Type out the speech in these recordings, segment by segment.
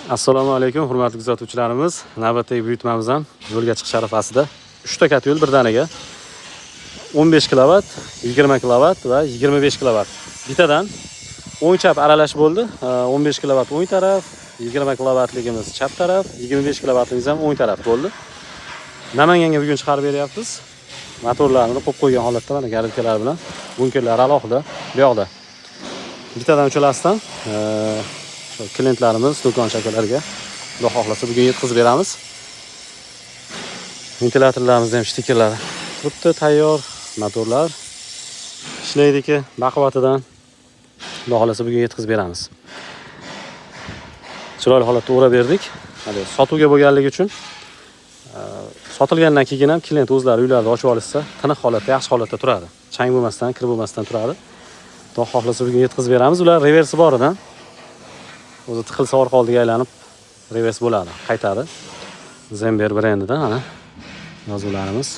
Assalomu alaykum, hurmatli kuzatuvchilarimiz. Navbatdagi buyurtmamiz ham yo'lga chiqish arafasida. 3 ta kat yo'l birdaniga 15 kilovat, 20 kilovat va 25 kilovat. Bitadan o'ng chap aralash bo'ldi. 15 kilovat o'ng taraf, 20 kilovatligimiz chap taraf, 25 kilovatligimiz ham o'ng taraf bo'ldi. Namanganga bugun chiqarib beryapmiz. Motorlarni qo'yib qo'ygan holatda mana garilkalar bilan, bunkerlar alohida bu yoqda. Bitadan uchalasidan klientlarimiz, do'konchalarga xudo xohlasa bugun yetkazib beramiz. Ventilyatorlarimiz ham shtikerlari turibdi, tayyor. Motorlar ishlaydi-ki, baquvvatidan xudo xohlasa bugun yetkazib beramiz. Chiroyli holatda o'rab berdik. Hali sotuvga bo'lganligi uchun sotilgandan keyin ham klient o'zlari uylarida ochib olishsa, tiniq holatda, yaxshi holatda turadi. Chang bo'lmasdan, kir bo'lmasdan turadi. Xudo xohlasa bugun yetkazib beramiz. Ular reversi bor edi. O'zi tiqilsa orqa oldiga aylanib revers bo'ladi, qaytadi. Zember brendidan mana yozuvlarimiz.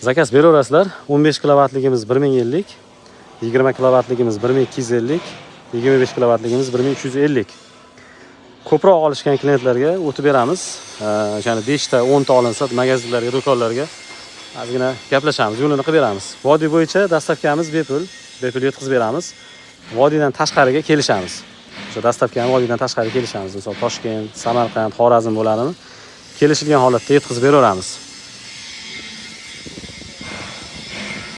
Zakaz beraverasizlar. 15 kilovatligimiz 1050, 20 kilovatligimiz 1250, 25 kilovatligimiz 1350. Ko'proq olishgan klientlarga o'tib beramiz. Ya'ni 5 ta, 10 ta olinsa, magazinlarga, do'konlarga ozgina gaplashamiz, yo'lini qilib beramiz. Vodiy bo'yicha dastavkamiz bepul yetkazib beramiz. Vodiydan tashqariga kelishamiz. O'sha dastavkani vodiydan tashqariga kelishamiz. Misol Toshkent, Samarqand, Xorazm bo'ladimi? Kelishilgan holatda yetkazib beraveramiz.